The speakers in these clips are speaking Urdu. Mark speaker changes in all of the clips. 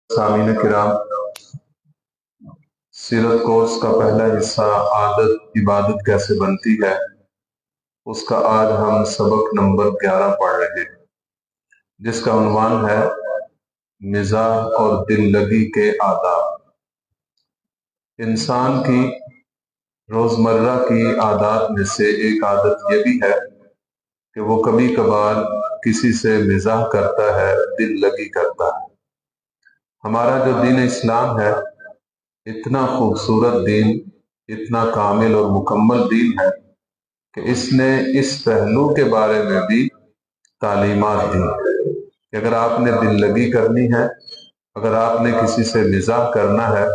Speaker 1: سامعین کرام، سیرت کورس کا پہلا حصہ عادت عبادت کیسے بنتی ہے، اس کا آج ہم سبق نمبر 11 پڑھ رہے ہیں، جس کا عنوان ہے مزاح اور دل لگی کے آداب۔ انسان کی روزمرہ کی عادات میں سے ایک عادت یہ بھی ہے کہ وہ کبھی کبھار کسی سے مزاح کرتا ہے، دل لگی کرتا ہے۔ ہمارا جو دین اسلام ہے اتنا خوبصورت دین، اتنا کامل اور مکمل دین ہے کہ اس نے اس پہلو کے بارے میں بھی تعلیمات دی کہ اگر آپ نے دل لگی کرنی ہے، اگر آپ نے کسی سے مزاح کرنا ہے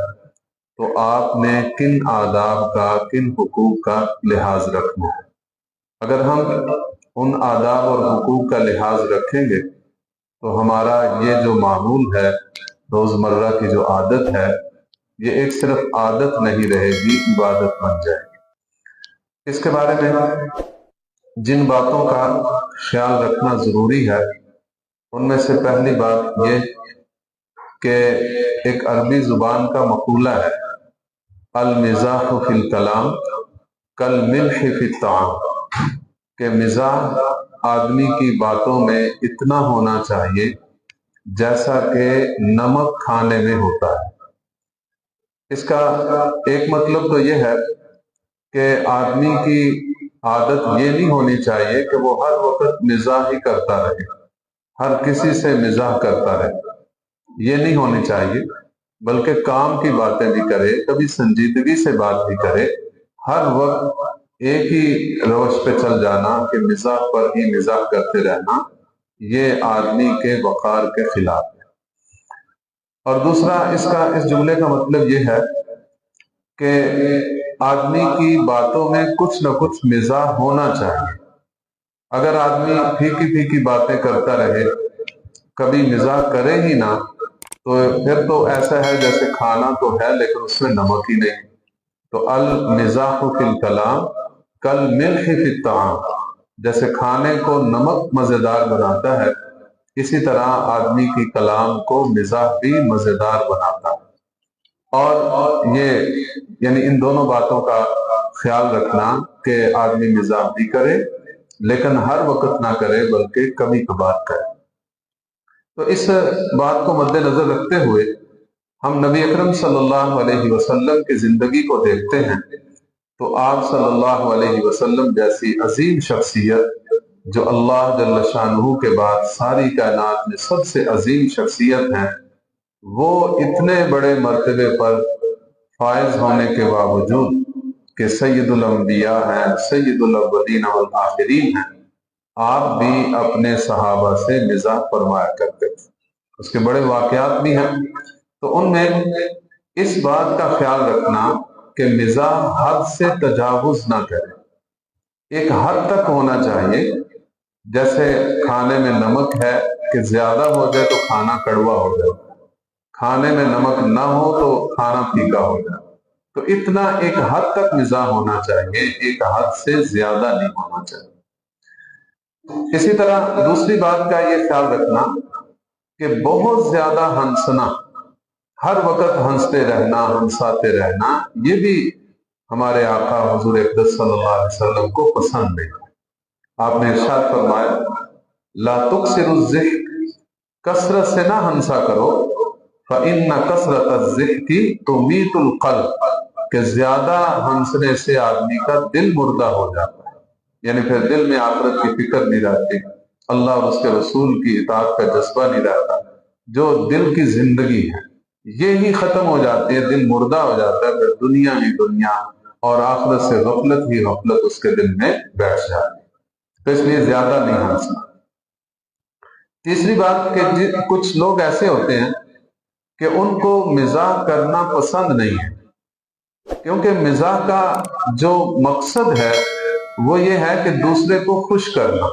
Speaker 1: تو آپ نے کن آداب کا، کن حقوق کا لحاظ رکھنا ہے۔ اگر ہم ان آداب اور حقوق کا لحاظ رکھیں گے تو ہمارا یہ جو معمول ہے، روزمرہ کی جو عادت ہے، یہ ایک صرف عادت نہیں رہے گی، عبادت بن جائے گی۔ اس کے بارے میں جن باتوں کا خیال رکھنا ضروری ہے ان میں سے پہلی بات یہ کہ ایک عربی زبان کا مقولہ ہے، المزاح فی الکلام کالملح فی الطعام، کہ مزاح آدمی کی باتوں میں اتنا ہونا چاہیے جیسا کہ نمک کھانے میں ہوتا ہے۔ اس کا ایک مطلب تو یہ ہے کہ آدمی کی عادت یہ نہیں ہونی چاہیے کہ وہ ہر وقت مزاح ہی کرتا رہے، ہر کسی سے مزاح کرتا رہے، یہ نہیں ہونی چاہیے، بلکہ کام کی باتیں بھی کرے، کبھی سنجیدگی سے بات بھی کرے، ہر وقت ایک ہی روش پہ چل جانا کہ مزاح پر ہی مزاح کرتے رہنا، یہ آدمی کے وقار کے خلاف ہے۔ اور دوسرا اس جملے کا مطلب یہ ہے کہ آدمی کی باتوں میں کچھ نہ کچھ مزاح ہونا چاہیے۔ اگر آدمی پھیکی پھیکی باتیں کرتا رہے، کبھی مزاح کرے ہی نہ، تو پھر تو ایسا ہے جیسے کھانا تو ہے لیکن اس میں نمک ہی نہیں۔ تو المزاح فی الکلام کالملح فی الطعام، جیسے کھانے کو نمک مزیدار بناتا ہے، اسی طرح آدمی کی کلام کو مزاح بھی مزیدار بناتا ہے۔ اور یہ یعنی ان دونوں باتوں کا خیال رکھنا کہ آدمی مزاح بھی کرے لیکن ہر وقت نہ کرے بلکہ کبھی کبھار کرے۔ تو اس بات کو مد نظر رکھتے ہوئے ہم نبی اکرم صلی اللہ علیہ وسلم کی زندگی کو دیکھتے ہیں تو آپ صلی اللہ علیہ وسلم جیسی عظیم شخصیت، جو اللہ جل شانہ کے بعد ساری کائنات میں سب سے عظیم شخصیت ہیں، وہ اتنے بڑے مرتبے پر فائز ہونے کے باوجود کہ سید الانبیاء ہیں، سید الاولین والآخرین ہیں، آپ بھی اپنے صحابہ سے مزاح فرمایا کرتے تھے۔ اس کے بڑے واقعات بھی ہیں، تو ان میں اس بات کا خیال رکھنا کہ مزاح حد سے تجاوز نہ کرے، ایک حد تک ہونا چاہیے۔ جیسے کھانے میں نمک ہے کہ زیادہ ہو جائے تو کھانا کڑوا ہو جائے، کھانے میں نمک نہ ہو تو کھانا پھیکا ہو جائے، تو اتنا ایک حد تک مزاح ہونا چاہیے، ایک حد سے زیادہ نہیں ہونا چاہیے۔ اسی طرح دوسری بات کا یہ خیال رکھنا کہ بہت زیادہ ہنسنا، ہر وقت ہنستے رہنا، ہنساتے رہنا، یہ بھی ہمارے آقا حضور اقدس صلی اللہ علیہ وسلم کو پسند نہیں۔ آپ نے ارشاد فرمایا لا تکثر الضحک، کثرت سے نہ ہنسا کرو، فإن کثرت الضحک تمیت القلب، کہ زیادہ ہنسنے سے آدمی کا دل مردہ ہو جاتا ہے، یعنی پھر دل میں آخرت کی فکر نہیں رہتی، اللہ اور اس کے رسول کی اطاعت کا جذبہ نہیں رہتا، جو دل کی زندگی ہے یہی ختم ہو جاتی ہے، دل مردہ ہو جاتا ہے، پھر دنیا ہی دنیا اور آخرت سے غفلت ہی غفلت اس کے دل میں بیٹھ جاتی ہے۔ تو اس لیے زیادہ نہیں ہنسنا۔ تیسری بات کہ کچھ لوگ ایسے ہوتے ہیں کہ ان کو مزاح کرنا پسند نہیں ہے، کیونکہ مزاح کا جو مقصد ہے وہ یہ ہے کہ دوسرے کو خوش کرنا۔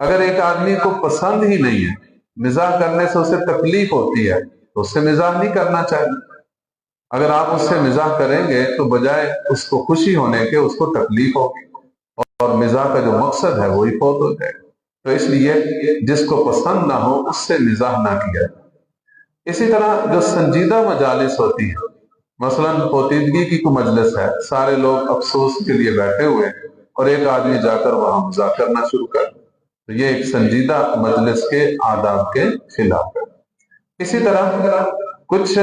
Speaker 1: اگر ایک آدمی کو پسند ہی نہیں ہے، مزاح کرنے سے اسے تکلیف ہوتی ہے تو اس سے مزاح نہیں کرنا چاہیے۔ اگر آپ اس سے مزاح کریں گے تو بجائے اس کو خوشی ہونے کے اس کو تکلیف ہوگی، اور مزاح کا جو مقصد ہے وہی فوت ہو جائے گا۔ تو اس لیے جس کو پسند نہ ہو اس سے مزاح نہ کیا جائے۔ اسی طرح جو سنجیدہ مجالس ہوتی ہیں، مثلا پوتیدگی کی کوئی مجلس ہے، سارے لوگ افسوس کے لیے بیٹھے ہوئے ہیں اور ایک آدمی جا کر وہاں مذاق کرنا شروع کر، تو یہ ایک سنجیدہ مجلس کے آداب کے خلاف ہے۔ اسی طرح کچھ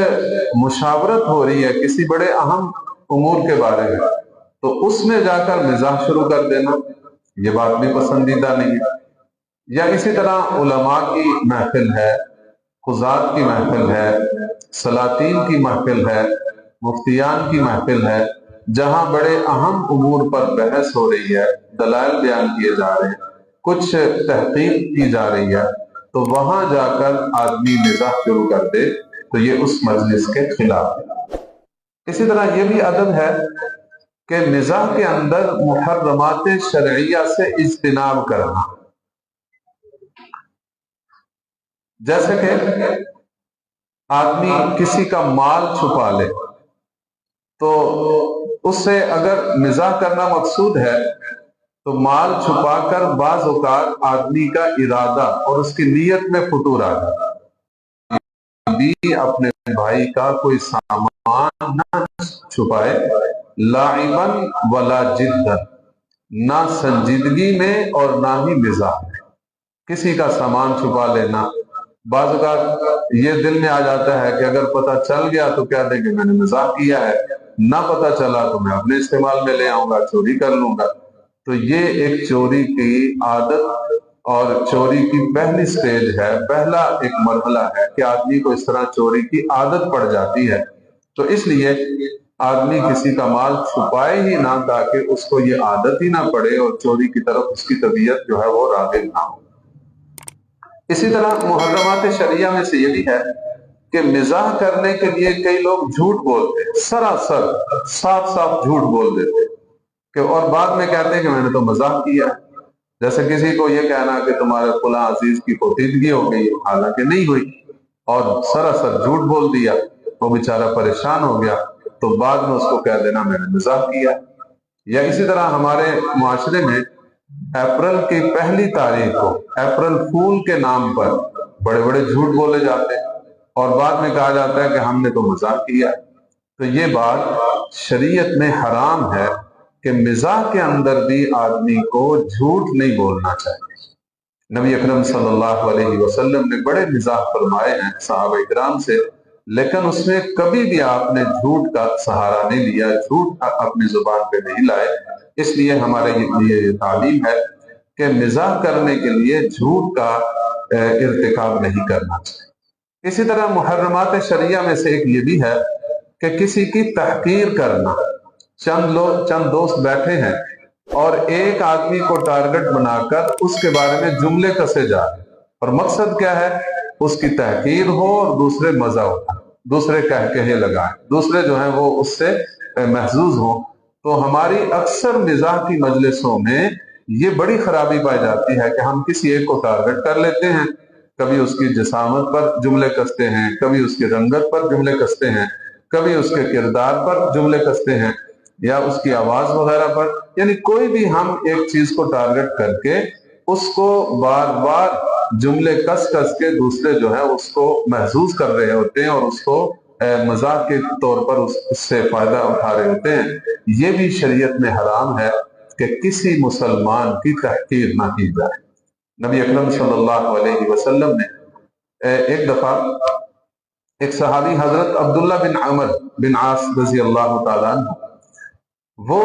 Speaker 1: مشاورت ہو رہی ہے کسی بڑے اہم امور کے بارے میں، تو اس میں جا کر مزاح شروع کر دینا، یہ بات بھی پسندیدہ نہیں ہے۔ یا اسی طرح علماء کی محفل ہے، قضات کی محفل ہے، سلاطین کی محفل ہے، مفتیان کی محفل ہے، جہاں بڑے اہم امور پر بحث ہو رہی ہے، دلائل بیان کیے جا رہے ہیں، کچھ تحقیق کی جا رہی ہے، تو وہاں جا کر آدمی مزاح شروع کر دے تو یہ اس مجلس کے خلاف ہے۔ اسی طرح یہ بھی ادب ہے کہ مزاح کے اندر محرمات شرعیہ سے اجتناب کرنا، جیسے کہ آدمی کسی کا مال چھپا لے، تو اس سے اگر مزاح کرنا مقصود ہے تو مال چھپا کر بعض اوقات آدمی کا ارادہ اور اس کی نیت میں فتور آ جاتا ہے۔ بھی اپنے بھائی کا کوئی سامان نہ چھپائے، لاعباً ولا جداً، نہ سنجیدگی میں اور نہ ہی مزاح میں۔ کسی کا سامان چھپا لینا، بعض اوقات یہ دل میں آ جاتا ہے کہ اگر پتہ چل گیا تو کیا دیں کہ میں نے مزاح کیا ہے، نہ پتہ چلا تو میں اپنے استعمال میں لے آؤں گا، چوری کر لوں گا۔ تو یہ ایک چوری کی عادت اور چوری کی پہلی سٹیج ہے، پہلا ایک مرحلہ ہے کہ آدمی کو اس طرح چوری کی عادت پڑ جاتی ہے۔ تو اس لیے آدمی کسی کا مال چھپائے ہی نہ، تاکہ اس کو یہ عادت ہی نہ پڑے اور چوری کی طرف اس کی طبیعت جو ہے وہ راغب نہ ہو۔ اسی طرح محرمات شرعیہ میں سے یہ بھی ہے کہ مزاح کرنے کے لیے کئی لوگ جھوٹ بولتے ہیں، سراسر صاف صاف جھوٹ بول دیتے کہ اور بعد میں کہتے ہیں کہ میں نے تو مزاح کیا ہے۔ جیسے کسی کو یہ کہنا کہ تمہارے فلاں عزیز کی پوتیدگی ہو گئی، حالانکہ نہیں ہوئی، اور سراسر جھوٹ بول دیا، وہ بیچارہ پریشان ہو گیا، تو بعد میں اس کو کہہ دینا میں نے مزاح کیا۔ یا اسی طرح ہمارے معاشرے میں اپریل کی پہلی تاریخ کو اپریل فول کے نام پر بڑے بڑے جھوٹ بولے جاتے ہیں اور بعد میں کہا جاتا ہے کہ ہم نے تو مزاح کیا۔ تو یہ بات شریعت میں حرام ہے کہ مزاح کے اندر بھی آدمی کو جھوٹ نہیں بولنا چاہیے۔ نبی اکرم صلی اللہ علیہ وسلم نے بڑے مزاح فرمائے ہیں صحابہ کرام سے، لیکن اس میں کبھی بھی آپ نے جھوٹ کا سہارا نہیں لیا، جھوٹ اپنی زبان پہ نہیں لائے۔ اس لیے ہمارے لیے یہ تعلیم ہے کہ مزاح کرنے کے لیے جھوٹ کا ارتکاب نہیں کرنا چاہیے۔ اسی طرح محرمات شرعیہ میں سے ایک یہ بھی ہے کہ کسی کی تحقیر کرنا۔ چند دوست بیٹھے ہیں اور ایک آدمی کو ٹارگٹ بنا کر اس کے بارے میں جملے کسے جا رہے ہیں، اور مقصد کیا ہے؟ اس کی تحقیر ہو اور دوسرے مزہ اٹھائیں، دوسرے کہے لگائیں، دوسرے جو ہیں وہ اس سے محظوظ ہوں۔ تو ہماری اکثر مزاح کی مجلسوں میں یہ بڑی خرابی پائی جاتی ہے کہ ہم کسی ایک کو ٹارگٹ کر لیتے ہیں، کبھی اس کی جسامت پر جملے کستے ہیں، کبھی اس کی رنگت پر جملے کستے ہیں، کبھی اس کے کردار پر جملے کستے ہیں، یا اس کی آواز وغیرہ پر، یعنی کوئی بھی ہم ایک چیز کو ٹارگٹ کر کے اس کو بار بار جملے کس کے دوسرے جو ہے اس کو محظوظ کر رہے ہوتے ہیں اور اس کو مذاق کے طور پر اس سے فائدہ اٹھا رہے ہوتے ہیں۔ یہ بھی شریعت میں حرام ہے کہ کسی مسلمان کی تحقیر نہ کی جائے۔ نبی اکرم صلی اللہ علیہ وسلم نے ایک دفعہ ایک صحابی حضرت عبداللہ بن عمر بن عاص رضی اللہ تعالیٰ عنہ، وہ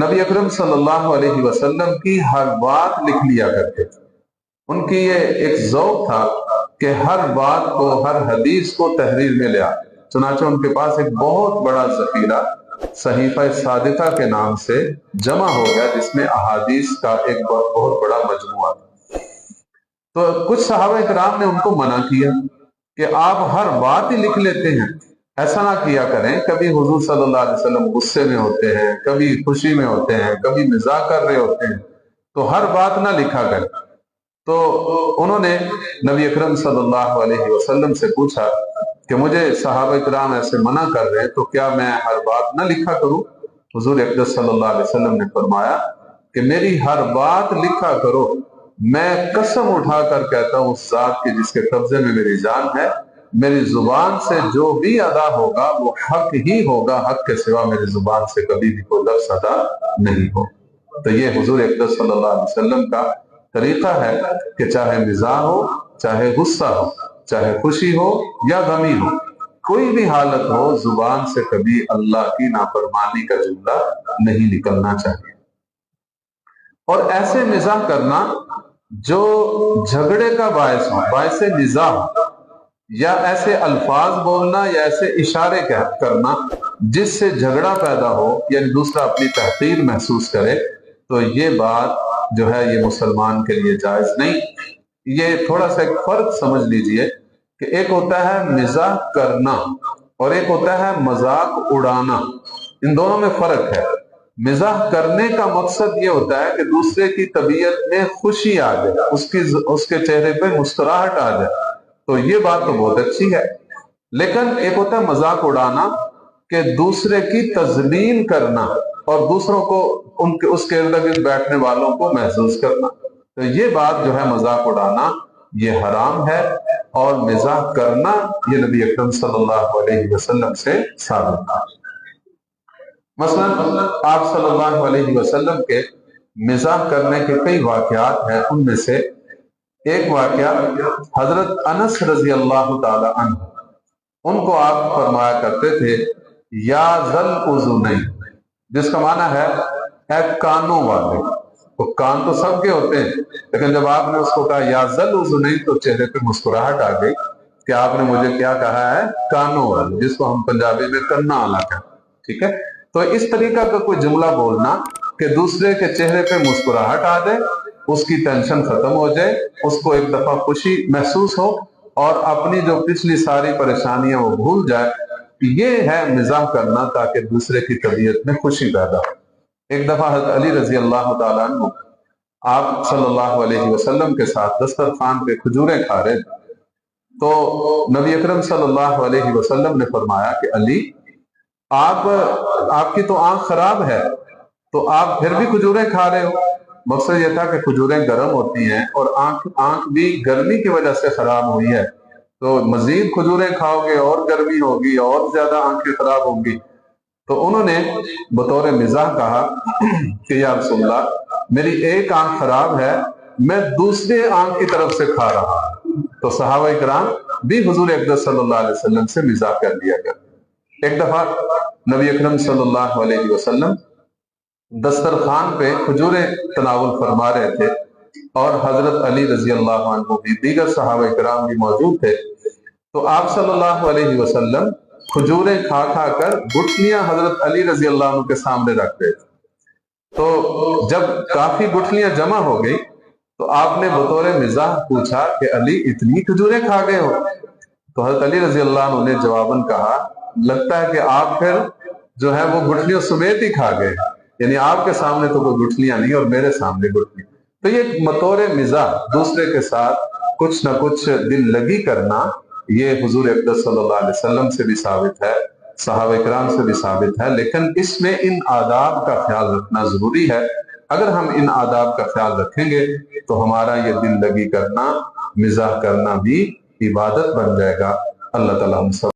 Speaker 1: نبی اکرم صلی اللہ علیہ وسلم کی ہر بات لکھ لیا کرتے تھے۔ ان کی یہ ایک ذوق تھا کہ ہر بات کو، ہر حدیث کو تحریر میں لے آتے۔ چنانچہ ان کے پاس ایک بہت بڑا ذخیرہ صحیفہ صادقہ کے نام سے جمع ہو گیا، جس میں احادیث کا ایک بہت بڑا مجموعہ تھا۔ تو کچھ صحابہ کرام نے ان کو منع کیا کہ آپ ہر بات ہی لکھ لیتے ہیں، ایسا نہ کیا کریں۔ کبھی حضور صلی اللہ علیہ وسلم غصے میں ہوتے ہیں، کبھی خوشی میں ہوتے ہیں، کبھی مزاح کر رہے ہوتے ہیں، تو ہر بات نہ لکھا کریں۔ تو انہوں نے نبی اکرم صلی اللہ علیہ وسلم سے پوچھا کہ مجھے صحابہ کرام ایسے منع کر رہے ہیں، تو کیا میں ہر بات نہ لکھا کروں؟ حضور اقدس صلی اللہ علیہ وسلم نے فرمایا کہ میری ہر بات لکھا کرو، میں قسم اٹھا کر کہتا ہوں اس ذات کے جس کے قبضے میں میری جان ہے، میری زبان سے جو بھی ادا ہوگا وہ حق ہی ہوگا، حق کے سوا میری زبان سے کبھی بھی کوئی لفظ ادا نہیں ہو۔ تو یہ حضور اقدس صلی اللہ علیہ وسلم کا طریقہ ہے کہ چاہے مزاح ہو، چاہے غصہ ہو، چاہے خوشی ہو یا غمی ہو، کوئی بھی حالت ہو، زبان سے کبھی اللہ کی نافرمانی کا جملہ نہیں نکلنا چاہیے۔ اور ایسے مزاح کرنا جو جھگڑے کا باعث ہو، باعث نزاع ہو، یا ایسے الفاظ بولنا یا ایسے اشارے کرنا جس سے جھگڑا پیدا ہو، یعنی دوسرا اپنی تحقیر محسوس کرے، تو یہ بات جو ہے یہ مسلمان کے لیے جائز نہیں۔ یہ تھوڑا سا ایک فرق سمجھ لیجئے کہ ایک ہوتا ہے مزاح کرنا اور ایک ہوتا ہے مذاق اڑانا، ان دونوں میں فرق ہے۔ مزاح کرنے کا مقصد یہ ہوتا ہے کہ دوسرے کی طبیعت میں خوشی آ جائے، اس کے چہرے پہ مسکراہٹ آ جائے، تو یہ بات تو بہت اچھی ہے۔ لیکن ایک ہوتا ہے مذاق اڑانا کہ دوسرے کی تذلیل کرنا اور دوسروں کو اس کے ارد گرد بیٹھنے والوں کو محسوس کرنا، تو یہ بات جو ہے مذاق اڑانا یہ حرام ہے، اور مزاح کرنا یہ نبی اکرم صلی اللہ علیہ وسلم سے ثابت ہے۔ مثلا آپ صلی اللہ علیہ وسلم کے مزاح کرنے کے کئی واقعات ہیں، ان میں سے ایک واقعہ حضرت انس رضی اللہ تعالی عنہ، ان کو آپ فرمایا کرتے تھے یا ذل اذنین، جس کا معنی ہے اے کانوں والے۔ تو کان تو سب کے ہوتے ہیں، لیکن جب آپ نے اس کو کہا یا ذل اذنین تو چہرے پہ مسکراہٹ آ گئی کہ آپ نے مجھے کیا کہا ہے، کانوں والے، جس کو ہم پنجابی میں کنا والا کہتے ہیں، ٹھیک ہے۔ تو اس طریقہ کا کوئی جملہ بولنا کہ دوسرے کے چہرے پہ مسکراہٹ آ جائے، اس کی ٹینشن ختم ہو جائے، اس کو ایک دفعہ خوشی محسوس ہو اور اپنی جو پچھلی ساری پریشانیاں وہ بھول جائے، یہ ہے مزاح کرنا تاکہ دوسرے کی طبیعت میں خوشی پیدا ہو۔ ایک دفعہ حضرت علی رضی اللہ تعالیٰ عنہ آپ صلی اللہ علیہ وسلم کے ساتھ دسترخوان پہ کھجوریں کھا رہے تھے، تو نبی اکرم صلی اللہ علیہ وسلم نے فرمایا کہ علی، آپ کی تو آنکھ خراب ہے، تو آپ پھر بھی کھجوریں کھا رہے ہو۔ مقصد یہ تھا کہ کھجوریں گرم ہوتی ہیں اور آنکھ بھی گرمی کی وجہ سے خراب ہوئی ہے، تو مزید کھجوریں کھاؤ گے اور گرمی ہوگی اور زیادہ آنکھیں خراب ہوں گی۔ تو انہوں نے بطور مزاح کہا کہ یا رسول اللہ، میری ایک آنکھ خراب ہے، میں دوسرے آنکھ کی طرف سے کھا رہا ہوں۔ تو صحابہ کرام بھی حضور اقدس صلی اللہ علیہ وسلم سے مزاح کر لیا کرتے۔ ایک دفعہ نبی اکرم صلی اللہ علیہ وسلم دسترخوان پہ کھجوریں تناول فرما رہے تھے، اور حضرت علی رضی اللہ عنہ بھی، دیگر صحابہ کرام بھی موجود تھے، تو آپ صلی اللہ علیہ وسلم کھجوریں کھا کھا کر گٹھلیاں حضرت علی رضی اللہ عنہ کے سامنے رکھتے تھے۔ تو جب کافی گٹھلیاں جمع ہو گئی تو آپ نے بطور مزاح پوچھا کہ علی، اتنی کھجوریں کھا گئے ہو؟ تو حضرت علی رضی اللہ عنہ نے جواباً کہا، لگتا ہے کہ آپ پھر جو ہے وہ گٹھلیوں سمیت ہی کھا گئے، یعنی آپ کے سامنے تو کوئی گٹھلیاں نہیں اور میرے سامنے گٹھلیاں۔ تو یہ بطور مزاح دوسرے کے ساتھ کچھ نہ کچھ دل لگی کرنا، یہ حضور اقدس صلی اللہ علیہ وسلم سے بھی ثابت ہے، صحابہ کرام سے بھی ثابت ہے، لیکن اس میں ان آداب کا خیال رکھنا ضروری ہے۔ اگر ہم ان آداب کا خیال رکھیں گے تو ہمارا یہ دل لگی کرنا، مزاح کرنا بھی عبادت بن جائے گا۔ اللہ تعالیٰ ہم سب